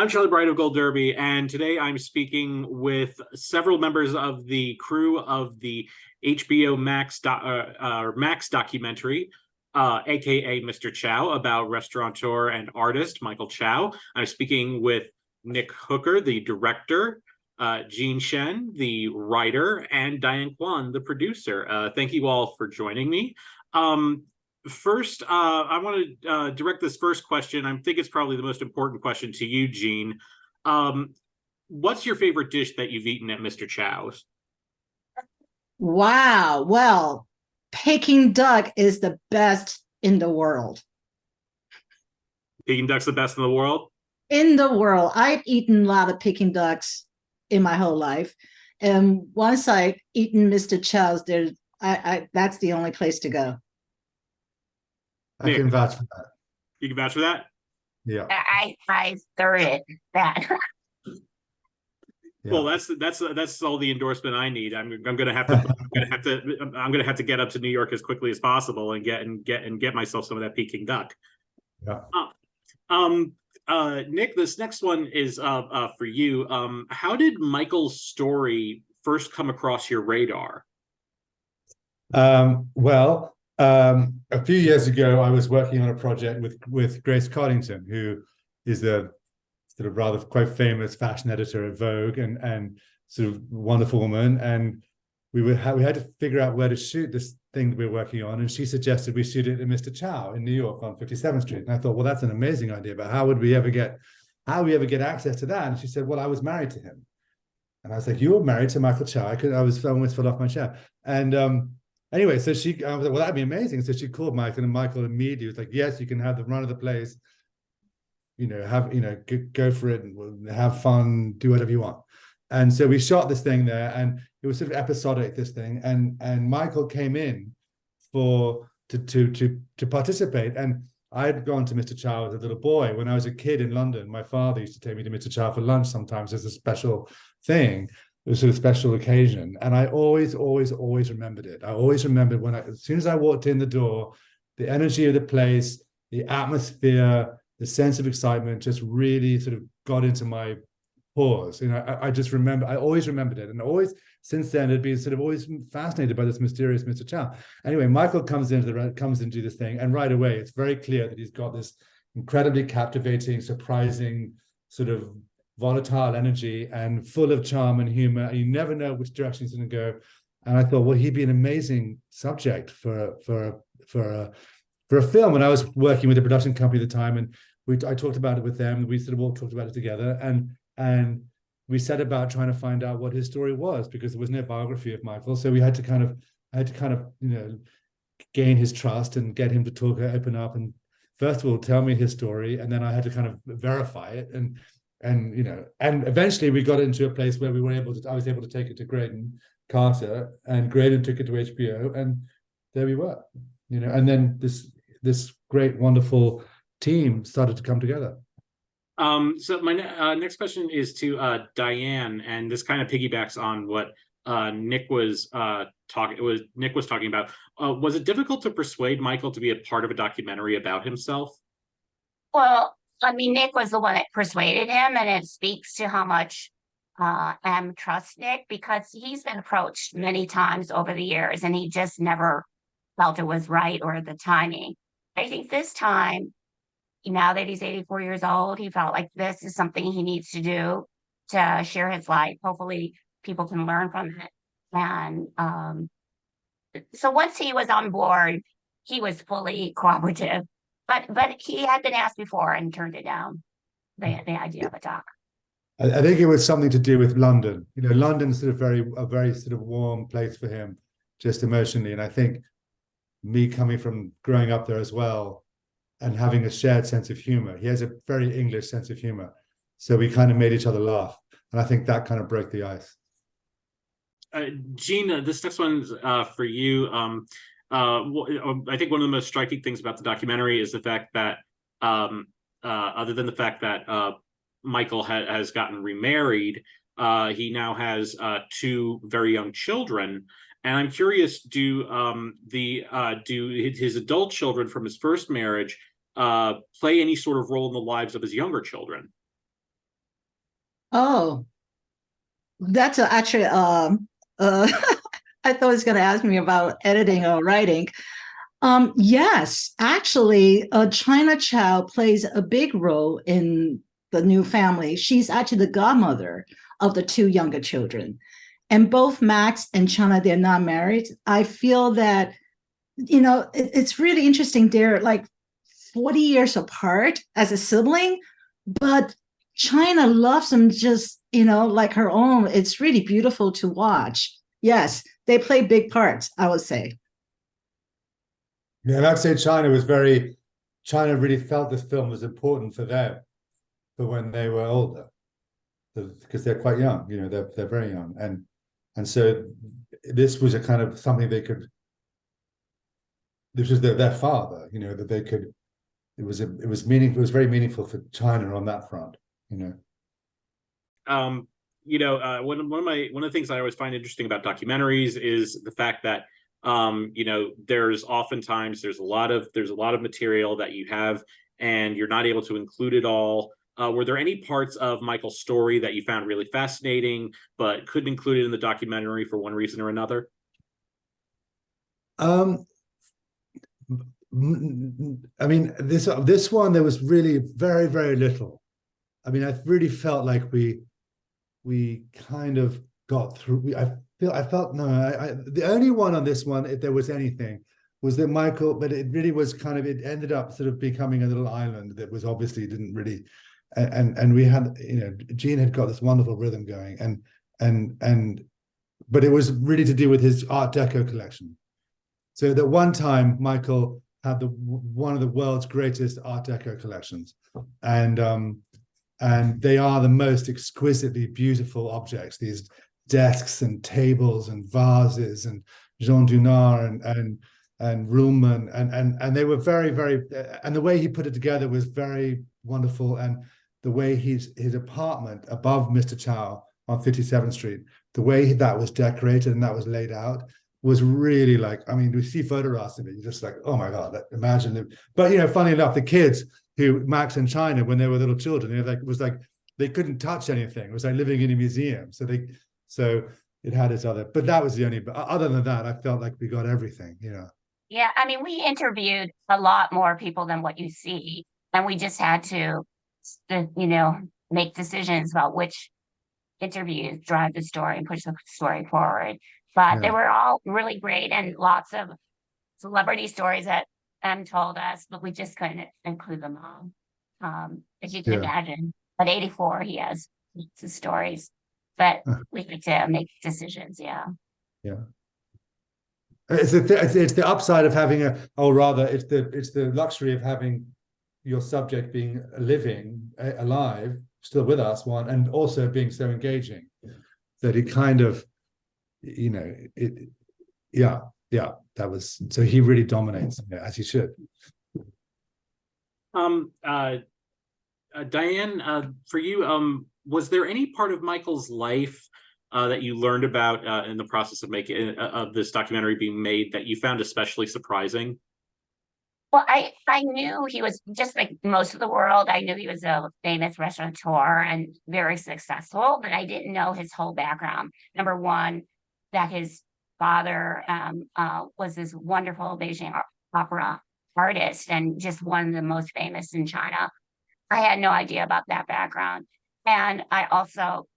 I'm Charlie Bright of Gold Derby, and today I'm speaking with several members of the crew of the HBO Max documentary, aka Mr. Chow, about restaurateur and artist Michael Chow. I'm speaking with Nick Hooker, the director, Jean Shen, the writer, and Diane Quon, the producer. Thank you all for joining me. First, I want to direct this first question. I think it's probably the most important question to you, Jean. What's your favorite dish that you've eaten at Mr. Chow's? Wow. Well, Peking duck is the best in the world. Peking duck's the best in the world? In the world. I've eaten a lot of Peking ducks in my whole life. And once I've eaten Mr. Chow's, that's the only place to go. I can vouch for that. You can vouch for that? Yeah. I third that. Yeah. Well, that's all the endorsement I need. I'm gonna have to get up to New York as quickly as possible and get myself some of that Peking duck. Yeah. Nick, this next one is for you. How did Michael's story first come across your radar? A few years ago, I was working on a project with Grace Coddington, who is a sort of rather quite famous fashion editor at Vogue and sort of wonderful woman. And we had to figure out where to shoot this thing that we were working on. And she suggested we shoot it in Mr. Chow in New York on 57th Street. And I thought, well, that's an amazing idea, but how would we ever get access to that? And she said, well, I was married to him. And I was like, you were married to Michael Chow? I almost fell off my chair. And anyway, so I was like, well, that'd be amazing. So she called Michael, and Michael immediately was like, yes, you can have the run of the place, go for it and have fun, do whatever you want. And so we shot this thing there, and it was sort of episodic, this thing. And Michael came in to participate. And I had gone to Mr. Chow as a little boy. When I was a kid in London, my father used to take me to Mr. Chow for lunch sometimes as a special thing. It was sort of special occasion. And I always remembered it. I always remembered as soon as I walked in the door, the energy of the place, the atmosphere, the sense of excitement just really sort of got into my pores. I just remember, I always remembered it. And always since then, had been sort of always fascinated by this mysterious Mr. Chow. Anyway, Michael comes into this thing, and right away, it's very clear that he's got this incredibly captivating, surprising, sort of volatile energy and full of charm and humor. And you never know which direction he's going to go. And I thought, well, he'd be an amazing subject for a film. And I was working with a production company at the time, and I talked about it with them. We sort of all talked about it together, and we set about trying to find out what his story was, because there was no biography of Michael. So I had to kind of gain his trust and get him to open up, and first of all tell me his story, and then I had to kind of verify it, and eventually we got into a place where I was able to take it to Graydon Carter, and Graydon took it to HBO, and there we were, and then this great, wonderful team started to come together. So my next question is to Diane, and this kind of piggybacks on what Nick was talking about. Was it difficult to persuade Michael to be a part of a documentary about himself? Well, I mean, Nick was the one that persuaded him, and it speaks to how much Em trusts Nick, because he's been approached many times over the years, and he just never felt it was right or the timing. I think this time, now that he's 84 years old, he felt like this is something he needs to do to share his life. Hopefully people can learn from it. And so once he was on board, he was fully cooperative. But he had been asked before and turned it down, the idea of a doc. I think it was something to do with London. London's sort of a very sort of warm place for him, just emotionally. And I think me coming from growing up there as well, and having a shared sense of humor. He has a very English sense of humor. So we kind of made each other laugh. And I think that kind of broke the ice. Gina, this next one's for you. I think one of the most striking things about the documentary is the fact that, other than the fact that Michael has gotten remarried, he now has two very young children. And I'm curious, do his adult children from his first marriage play any sort of role in the lives of his younger children? Oh, that's actually I thought he was going to ask me about editing or writing. Yes, actually, China Chow plays a big role in the new family. She's actually the godmother of the two younger children. And both Max and China, they're not married. I feel that, it's really interesting. They're like 40 years apart as a sibling, but China loves them just, like her own. It's really beautiful to watch. Yes, they play big parts, I would say. Yeah, and I'd say China really felt this film was important for them for when they were older, because they're quite young, they're very young. And so this was a kind of something this was their father, that they could, it was meaningful, it was very meaningful for China on that front, One of the things I always find interesting about documentaries is the fact that there's oftentimes there's a lot of material that you have and you're not able to include it all. Were there any parts of Michael's story that you found really fascinating but couldn't include it in the documentary for one reason or another? I mean, this one, there was really very, very little. I mean, I really felt like we kind of got through. The only one on this one, if there was anything, was that Michael, but it really was it ended up sort of becoming a little island that was obviously didn't really, and we had, Gene had got this wonderful rhythm going, but it was really to do with his Art Deco collection. So that one time, Michael had one of the world's greatest Art Deco collections, and they are the most exquisitely beautiful objects. These desks and tables and vases and Jean Dunard and Ruhlmann, and they were very, very, and the way he put it together was very wonderful. And the way his apartment above Mr. Chow on 57th Street, the way that was decorated and that was laid out was really like, I mean, we see photographs of it, you're just like, oh my God, imagine it. But funny enough, the kids who Max and China, when they were little children, it was like they couldn't touch anything. It was like living in a museum. So it had its other, but that was the only, but other than that, I felt like we got everything, Yeah, I mean, we interviewed a lot more people than what you see, and we just had to, make decisions about which interviews drive the story and push the story forward. But they were all really great and lots of celebrity stories that M told us, but we just couldn't include them all. As you can imagine, at 84, he has lots of stories, but we had to make decisions. Yeah. It's the upside of having it's the luxury of having your subject being living, alive, still with us, and also being so engaging that it kind of, that was, so he really dominates, as he should. Diane, for you, was there any part of Michael's life that you learned about in the process of making of this documentary being made that you found especially surprising? Well, I knew he was just like most of the world. I knew he was a famous restaurateur and very successful, but I didn't know his whole background. Number one, that his father was this wonderful Beijing opera artist and just one of the most famous in China. I had no idea about that background. And I also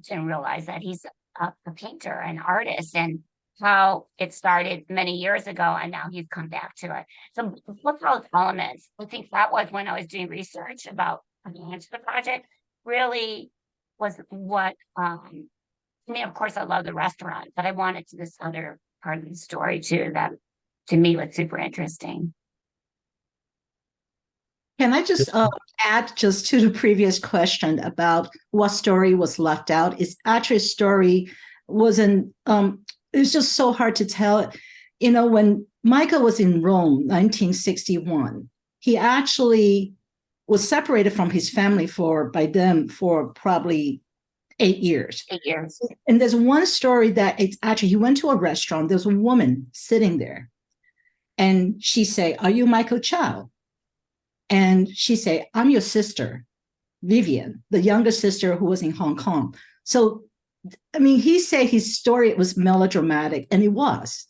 didn't realize that he's a painter and artist and how it started many years ago and now he's come back to it. So look for those elements. I think that was when I was doing research about the project, really was what I mean, of course I love the restaurant, but I wanted to this other part of the story too that to me was super interesting. Can I just add just to the previous question about what story was left out? It's actually a story wasn't, it's just so hard to tell. When Michael was in Rome, 1961, he actually was separated from his family by them for probably 8 years. 8 years. And there's one story that it's actually, he went to a restaurant, there's a woman sitting there. And she say, "Are you Michael Chow?" And she say, "I'm your sister." Vivian, the younger sister who was in Hong Kong. So, I mean, he said his story was melodramatic, and it was.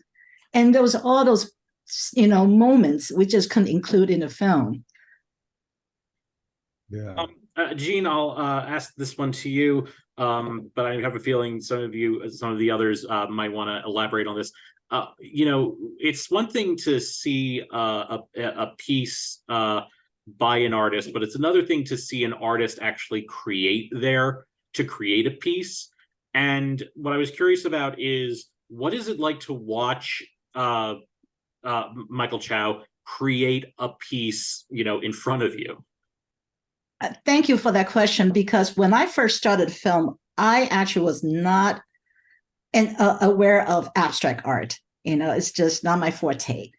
And there was all those, moments we just couldn't include in the film. Yeah. Gene, I'll ask this one to you, but I have a feeling some of the others might want to elaborate on this. It's one thing to see a piece by an artist, but it's another thing to see an artist actually create a piece. And what I was curious about is, what is it like to watch Michael Chow create a piece, in front of you? Thank you for that question, because when I first started film, I actually was not aware of abstract art. It's just not my forte.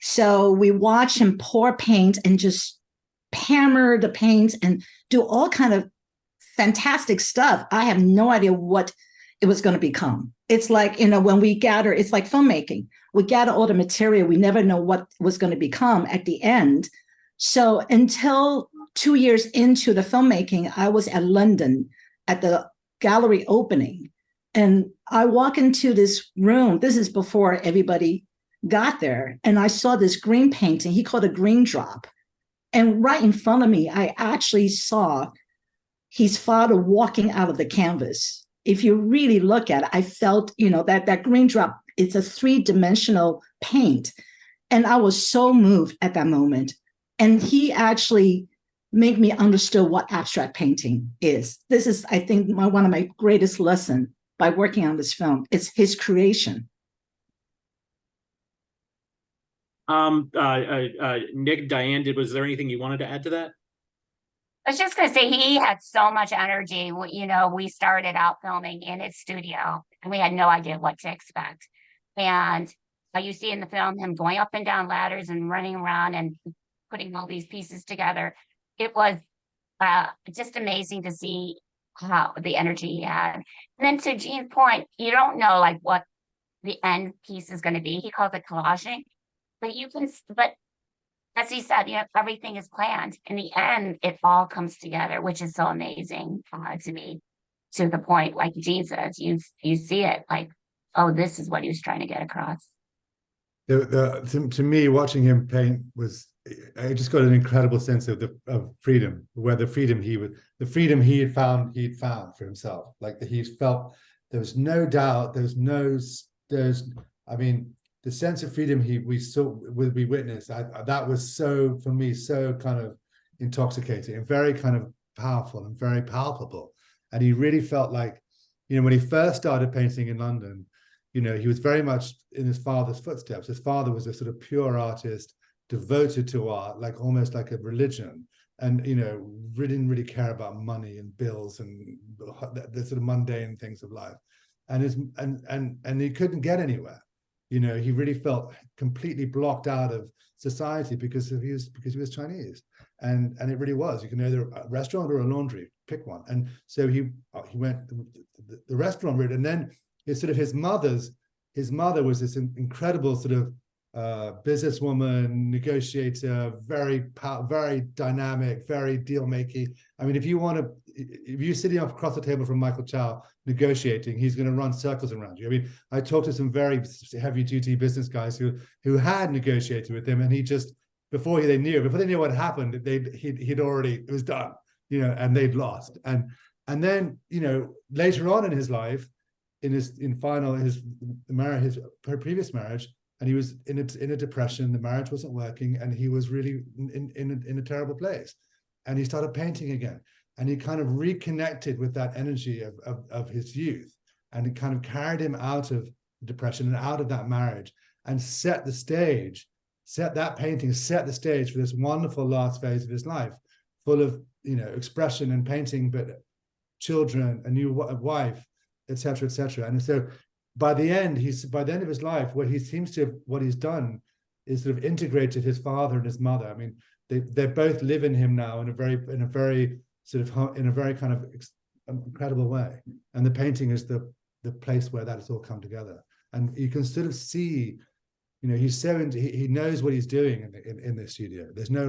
So we watch him pour paint and just hammer the paints and do all kind of fantastic stuff. I have no idea what it was going to become. It's like, when we gather, it's like filmmaking. We gather all the material. We never know what was going to become at the end. So until 2 years into the filmmaking, I was at London at the gallery opening. And I walk into this room. This is before everybody got there. And I saw this green painting. He called it a green drop. And right in front of me, I actually saw his father walking out of the canvas. If you really look at it, I felt, that green drop, it's a 3-dimensional paint. And I was so moved at that moment. And he actually made me understand what abstract painting is. This is, I think, one of my greatest lessons by working on this film. It's his creation. Nick, Diane, was there anything you wanted to add to that? I was just going to say, he had so much energy. We started out filming in his studio and we had no idea what to expect. And you see in the film him going up and down ladders and running around and putting all these pieces together. It was just amazing to see how the energy he had. And then to Gene's point, you don't know like what the end piece is going to be. He calls it collaging, but as he said, everything is planned. In the end, it all comes together, which is so amazing to me. To the point, like Gene says, you see it like, oh, this is what he was trying to get across. To me, watching him paint I just got an incredible sense of freedom, where the freedom he had found for himself. Like he felt there was no doubt, the sense of freedom we witnessed, that was so, for me, so kind of intoxicating and very kind of powerful and very palpable. And he really felt like, when he first started painting in London, he was very much in his father's footsteps. His father was a sort of pure artist, devoted to art, like almost like a religion, and didn't really care about money and bills and the sort of mundane things of life. And he couldn't get anywhere. He really felt completely blocked out of society because he was Chinese, and it really was. You can either a restaurant or a laundry, pick one. And so he went the restaurant route, and then his mother was this incredible sort of businesswoman, negotiator, very dynamic, very deal making. I mean, if you're sitting across the table from Michael Chow negotiating, he's going to run circles around you. I mean, I talked to some very heavy duty business guys who had negotiated with him, and he just before they knew what happened, it was done, and they'd lost. And then later on in his life, in his previous marriage, and he was in a depression. The marriage wasn't working, and he was really in a terrible place. And he started painting again, and he kind of reconnected with that energy of his youth, and it kind of carried him out of depression and out of that marriage, and set the stage for this wonderful last phase of his life, full of expression and painting, but children, a new wife, etc., etc. And so by the end of his life, what he's done is sort of integrated his father and his mother. I mean, they both live in him now in a very kind of incredible way. And the painting is the place where that has all come together. And you can sort of see, he knows what he's doing in the studio. There's no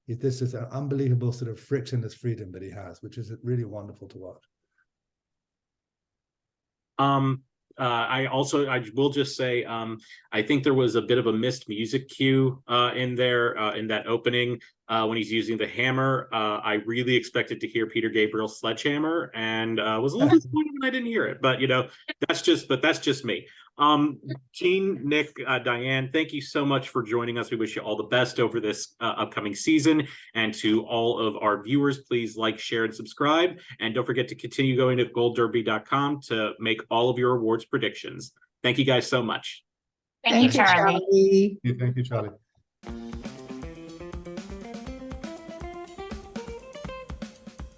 this is an unbelievable sort of frictionless freedom that he has, which is really wonderful to watch. I will just say, I think there was a bit of a missed music cue in there in that opening when he's using the hammer. I really expected to hear Peter Gabriel's Sledgehammer, and was a little disappointed when I didn't hear it. But that's just me. Tsien, Nick, Diane, thank you so much for joining us. We wish you all the best over this upcoming season. And to all of our viewers, please like, share, and subscribe. And don't forget to continue going to goldderby.com to make all of your awards predictions. Thank you guys so much. Thank you, Charlie. Thank you, Charlie.